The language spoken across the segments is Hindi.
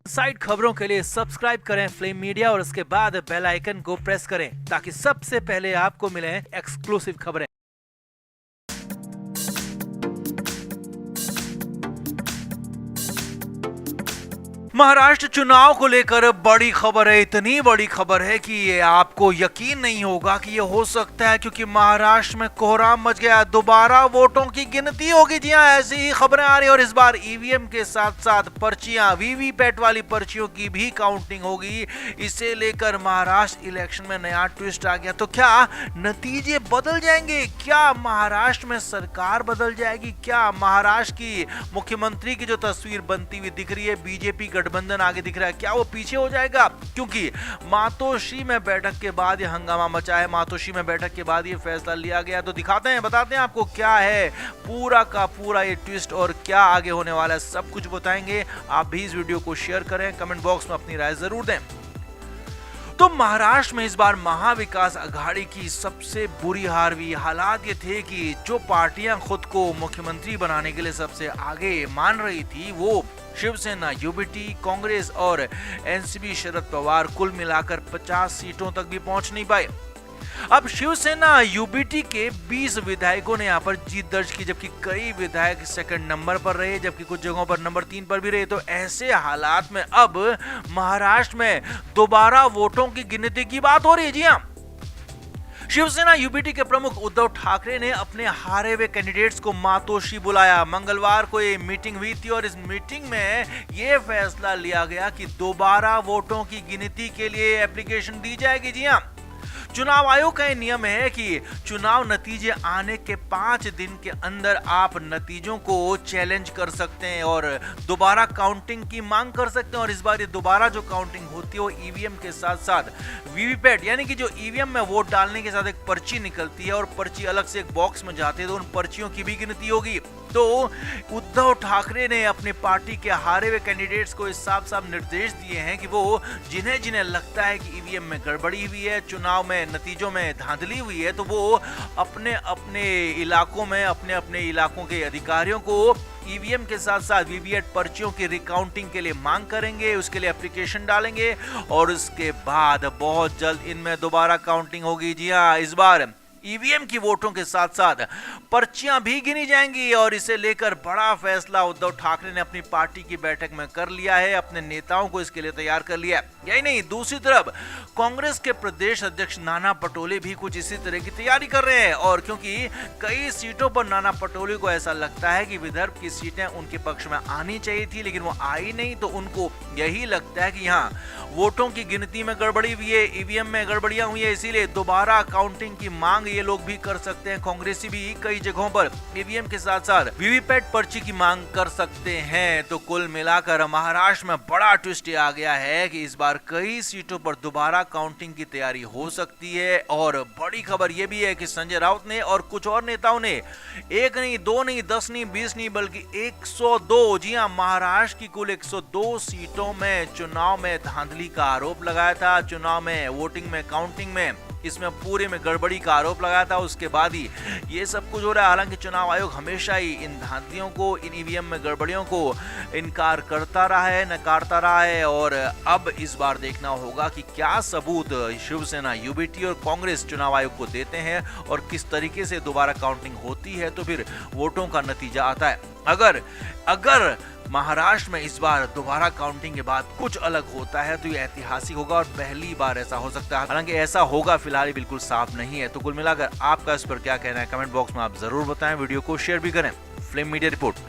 साइड खबरों के लिए सब्सक्राइब करें फ्लेम मीडिया और उसके बाद बेल आइकन को प्रेस करें ताकि सबसे पहले आपको मिले एक्सक्लूसिव खबरें। महाराष्ट्र चुनाव को लेकर बड़ी खबर है, इतनी बड़ी खबर है कि ये आपको यकीन नहीं होगा कि ये हो सकता है, क्योंकि महाराष्ट्र में कोहराम मच गया। दोबारा वोटों की गिनती होगी। जी हां, ऐसी ही खबरें आ रही है और इस बार ईवीएम के साथ साथ पर्चियां, वीवीपैट वाली पर्चियों की भी काउंटिंग होगी। इसे लेकर महाराष्ट्र इलेक्शन में नया ट्विस्ट आ गया। तो क्या नतीजे बदल जाएंगे? क्या महाराष्ट्र में सरकार बदल जाएगी? क्या महाराष्ट्र की मुख्यमंत्री की जो तस्वीर बनती हुई दिख रही है, बीजेपी गठबंधन आगे दिख रहा है, क्या वो पीछे हो जाएगा? क्योंकि मातोश्री में बैठक के बाद ये हंगामा मचा है। मातोश्री में बैठक के बाद ये फैसला लिया गया। तो दिखाते हैं, बताते हैं आपको क्या है पूरा का पूरा ये ट्विस्ट और क्या आगे होने वाला है, सब कुछ बताएंगे। आप भी इस वीडियो को शेयर करें, कमेंट बॉक्स में अपनी राय जरूर दें। तो महाराष्ट्र में इस बार महाविकास आघाड़ी की सबसे बुरी हार हुई। हालात ये थे कि जो पार्टियां खुद को मुख्यमंत्री बनाने के लिए सबसे आगे मान रही थी, वो शिवसेना, यूबीटी, कांग्रेस और एनसीपी शरद पवार कुल मिलाकर 50 सीटों तक भी पहुंच नहीं पाए। अब शिवसेना यूबीटी के 20 विधायकों ने यहां पर जीत दर्ज की, जबकि कई विधायक सेकंड नंबर पर रहे, जबकि कुछ जगहों पर नंबर 3 पर भी रहे। तो ऐसे हालात में अब महाराष्ट्र में दोबारा वोटों की गिनती की बात हो रही है। जी हां, शिवसेना यूबीटी के प्रमुख उद्धव ठाकरे ने अपने हारे हुए कैंडिडेट्स को मातोश्री बुलाया। मंगलवार को ये मीटिंग हुई थी और इस मीटिंग में ये फैसला लिया गया कि दोबारा वोटों की गिनती के लिए एप्लीकेशन दी जाएगी। जी हां, चुनाव आयोग का नियम है कि चुनाव नतीजे आने के 5 दिन के अंदर आप नतीजों को चैलेंज कर सकते हैं और दोबारा काउंटिंग की मांग कर सकते हैं। और इस बार ये दोबारा जो काउंटिंग होती है वो ईवीएम के साथ साथ वीवीपैट, यानी कि जो ईवीएम में वोट डालने के साथ एक पर्ची निकलती है और पर्ची अलग से एक बॉक्स में जाती है, तो उन पर्चियों की भी गिनती होगी। तो उद्धव ठाकरे ने अपनी पार्टी के हारे हुए कैंडिडेट्स को इस साफ साफ निर्देश दिए हैं कि वो जिन्हें जिन्हें लगता है कि ईवीएम में गड़बड़ी हुई है, चुनाव में नतीजों में धांधली हुई है, तो वो अपने अपने इलाकों में अपने अपने इलाकों के अधिकारियों को ईवीएम के साथ साथ वीवीपैट पर्चियों की रिकाउंटिंग के लिए मांग करेंगे, उसके लिए एप्लीकेशन डालेंगे और उसके बाद बहुत जल्द इनमें दोबारा काउंटिंग होगी। जी हाँ, इस बार ईवीएम की वोटों के साथ साथ पर्चियां भी गिनी जाएंगी और इसे लेकर बड़ा फैसला उद्धव ठाकरे ने अपनी पार्टी की बैठक में कर लिया है। अपने नेताओं को इसके लिए तैयार कर लिया है। यही नहीं, दूसरी तरफ कांग्रेस के प्रदेश अध्यक्ष नाना पटोले भी कुछ इसी तरह की तैयारी कर रहे हैं। और क्योंकि कई सीटों पर नाना पटोले को ऐसा लगता है कि विदर्भ की सीटें उनके पक्ष में आनी चाहिए थी, लेकिन वो आई नहीं, तो उनको यही लगता है कि यहाँ वोटों की गिनती में गड़बड़ी हुई है, ईवीएम में गड़बड़ियां हुई है, इसीलिए दोबारा काउंटिंग की मांग ये लोग भी कर सकते हैं। कांग्रेसी भी कई जगहों पर ईवीएम के साथ साथ वीवीपैट पर्ची की मांग कर सकते हैं। तो कुल मिलाकर महाराष्ट्र में बड़ा ट्विस्ट आ गया है कि इस बार कई सीटों पर दोबारा काउंटिंग की तैयारी हो सकती है। और बड़ी खबर यह भी है कि संजय राउत ने और कुछ और नेताओं ने 1 नहीं, 2 नहीं, 10 नहीं, 20 नहीं, बल्कि 102, जी हां, महाराष्ट्र की कुल 102 सीटों में चुनाव में धांधली का आरोप लगाया था। चुनाव में वोटिंग में, काउंटिंग में, इसमें पूरे में गड़बड़ी का आरोप लगाया था। उसके बाद ही ये सब कुछ हो रहा है। हालांकि चुनाव आयोग हमेशा ही इन धांधलियों को, इन ईवीएम में गड़बड़ियों को इनकार करता रहा है, नकारता रहा है। और अब इस बार देखना होगा कि क्या सबूत शिवसेना, यूबीटी और कांग्रेस चुनाव आयोग को देते हैं और किस तरीके से दोबारा काउंटिंग होती है, तो फिर वोटों का नतीजा आता है। अगर महाराष्ट्र में इस बार दोबारा काउंटिंग के बाद कुछ अलग होता है तो ये ऐतिहासिक होगा और पहली बार ऐसा हो सकता है। हालांकि ऐसा होगा फिलहाल बिल्कुल साफ नहीं है। तो कुल मिलाकर आपका इस पर क्या कहना है, कमेंट बॉक्स में आप जरूर बताएं। वीडियो को शेयर भी करें। Flame media report.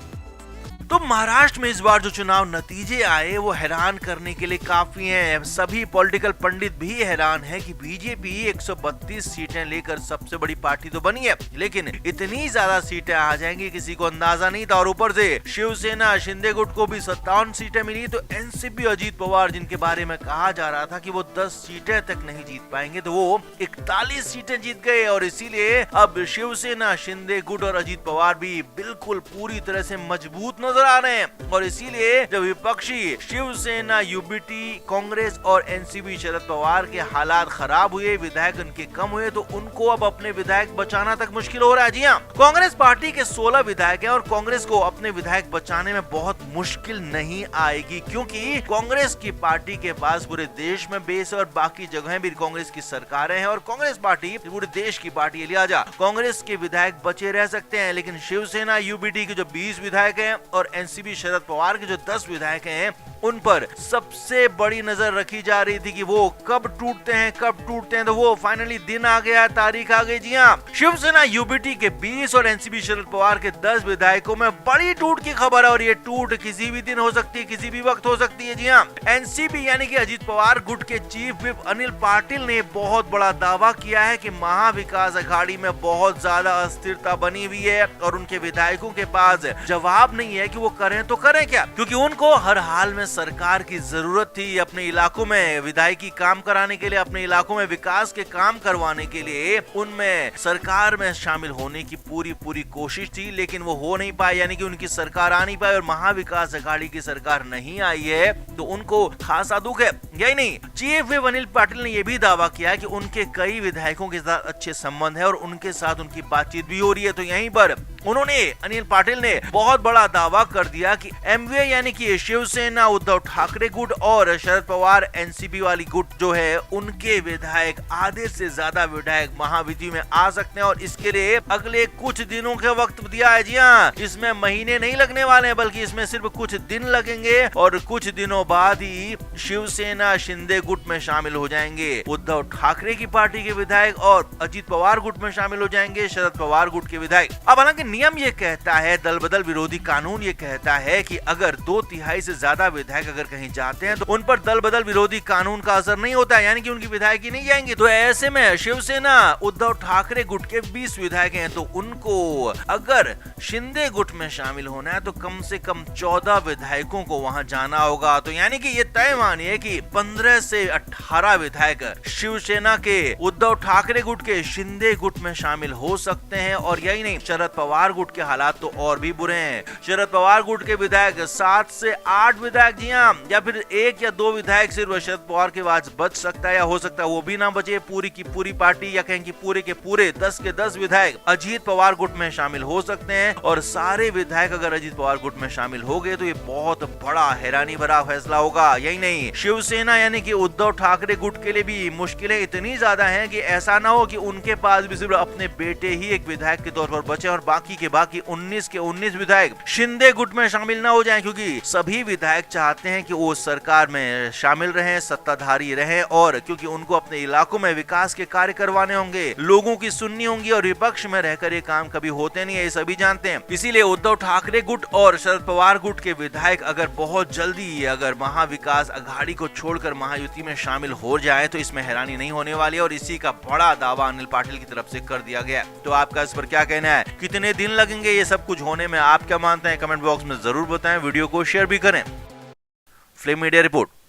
तो महाराष्ट्र में इस बार जो चुनाव नतीजे आए वो हैरान करने के लिए काफी हैं। सभी पॉलिटिकल पंडित भी हैरान हैं कि बीजेपी 132 सीटें लेकर सबसे बड़ी पार्टी तो बनी है, लेकिन इतनी ज्यादा सीटें आ जाएंगी किसी को अंदाजा नहीं था। और ऊपर से शिवसेना, शिंदे गुट को भी 57 सीटें मिली। तो एनसीपी, अजीत पवार, जिनके बारे में कहा जा रहा था कि वो 10 सीटें तक नहीं जीत पाएंगे, तो वो 41 सीटें जीत गए। और इसीलिए अब शिवसेना, शिंदे गुट और अजीत पवार भी बिल्कुल पूरी तरह से मजबूत नजर आ रहे हैं। और इसीलिए जब विपक्षी शिवसेना, यूबीटी, कांग्रेस और एनसीपी शरद पवार के हालात खराब हुए, विधायक उनके कम हुए, तो उनको अब अपने विधायक बचाना तक मुश्किल हो रहा है। जी हाँ, कांग्रेस पार्टी के 16 विधायक हैं और कांग्रेस को अपने विधायक बचाने में बहुत मुश्किल नहीं आएगी, क्योंकि कांग्रेस की पार्टी के पास पूरे देश में बेस और बाकी जगह भी कांग्रेस की सरकारें हैं और कांग्रेस पार्टी पूरे देश की पार्टी है, लिहाजा कांग्रेस के विधायक बचे रह सकते हैं। लेकिन शिवसेना, यूबीटी के जो 20 विधायक हैं और एनसीपी शरद पवार के जो 10 विधायक हैं, उन पर सबसे बड़ी नजर रखी जा रही थी कि वो कब टूटते हैं। तो वो फाइनली दिन आ गया, तारीख आ गई। जी हाँ, शिवसेना, यूबीटी के 20 और एनसीपी शरद पवार के 10 विधायकों में बड़ी टूट की खबर है और ये टूट किसी भी दिन हो सकती है, किसी भी वक्त हो सकती है। जी हाँ, एनसीपी यानी कि अजीत पवार गुट के चीफ व्हिप अनिल पाटिल ने बहुत बड़ा दावा किया है कि महाविकास अघाड़ी में बहुत ज्यादा अस्थिरता बनी हुई है और उनके विधायकों के पास जवाब नहीं है कि वो करें तो करें क्या, क्योंकि उनको हर हाल में सरकार की जरूरत थी अपने इलाकों में विधायकी काम कराने के लिए, अपने इलाकों में विकास के काम करवाने के लिए। उनमें सरकार में शामिल होने की पूरी कोशिश थी, लेकिन वो हो नहीं पाए, यानी कि उनकी सरकार आ नहीं पाई और महाविकास अघाड़ी की सरकार नहीं आई है, तो उनको खासा दुख है। यही नहीं, चीफ व्हिप अनिल पाटिल ने यह भी दावा किया कि उनके कई विधायकों के साथ अच्छे संबंध है और उनके साथ उनकी बातचीत भी हो रही है। तो यहीं पर उन्होंने, अनिल पाटिल ने बहुत बड़ा दावा कर दिया कि एमवीए यानी कि शिवसेना, उद्धव ठाकरे गुट और शरद पवार एनसीपी वाली गुट जो है, उनके विधायक, आधे से ज्यादा विधायक महायुति में आ सकते हैं और इसके लिए अगले कुछ दिनों के वक्त दिया है। जी हाँ, इसमें महीने नहीं लगने वाले हैं, बल्कि इसमें सिर्फ कुछ दिन लगेंगे और कुछ दिनों बाद ही शिवसेना, शिंदे गुट में शामिल हो जाएंगे, उद्धव ठाकरे की पार्टी के विधायक और अजीत पवार गुट में शामिल हो जाएंगे शरद पवार गुट के विधायक। अब हालांकि नियम ये कहता है, दल बदल विरोधी कानून ये कहता है कि अगर 2/3 से ज्यादा विधायक अगर कहीं जाते हैं तो उन पर दल बदल विरोधी कानून का असर नहीं होता है, यानी कि उनकी विधायक ही नहीं जाएंगे। तो ऐसे में शिवसेना, उद्धव ठाकरे गुट के 20 विधायक हैं, तो उनको अगर शिंदे गुट में शामिल होना है तो कम से कम 14 विधायकों को वहां जाना होगा। तो यानी कि ये तय मानिए कि 15 से 18 विधायक शिवसेना के, उद्धव ठाकरे गुट के, शिंदे गुट में शामिल हो सकते हैं। और यही नहीं, शरद पवार गुट के हालात तो और भी बुरे हैं। शरद पवार गुट के विधायक 7 से 8 विधायक, जी हाँ, या फिर 1 या 2 विधायक सिर्फ शरद पवार के बाद बच सकता है, या हो सकता है वो भी ना बचे। पूरी की पूरी पार्टी या कहें कि पूरे के पूरे 10 के 10 विधायक अजीत पवार गुट में शामिल हो सकते हैं और सारे विधायक अगर अजीत पवार गुट में शामिल हो गए तो ये बहुत बड़ा हैरानी भरा फैसला होगा। यही नहीं, शिवसेना यानी कि उद्धव ठाकरे गुट के लिए भी मुश्किलें इतनी ज्यादा हैं कि ऐसा ना हो कि उनके पास भी सिर्फ अपने बेटे ही एक विधायक के तौर पर बचे और बाकी के बाकी 19 के 19 विधायक शिंदे गुट में शामिल ना हो जाएं, क्योंकि सभी विधायक चाहते हैं कि वो सरकार में शामिल रहें, सत्ताधारी रहें, और क्योंकि उनको अपने इलाकों में विकास के कार्य करवाने होंगे, लोगों की सुननी होंगी और विपक्ष में रहकर ये काम कभी होते नहीं है, ये सभी जानते हैं। इसीलिए उद्धव ठाकरे गुट और शरद पवार गुट के विधायक अगर बहुत जल्दी अगर महाविकास अघाड़ी को छोड़कर महायुति में शामिल हो जाए तो इसमें हैरानी नहीं होने वाली है और इसी का बड़ा दावा अनिल पाटिल की तरफ से कर दिया गया। तो आपका इस पर क्या कहना है? कितने दिन लगेंगे ये सब कुछ होने में? आप क्या मानते हैं? कमेंट बॉक्स में जरूर बताएं, वीडियो को शेयर भी करें। Flame media report.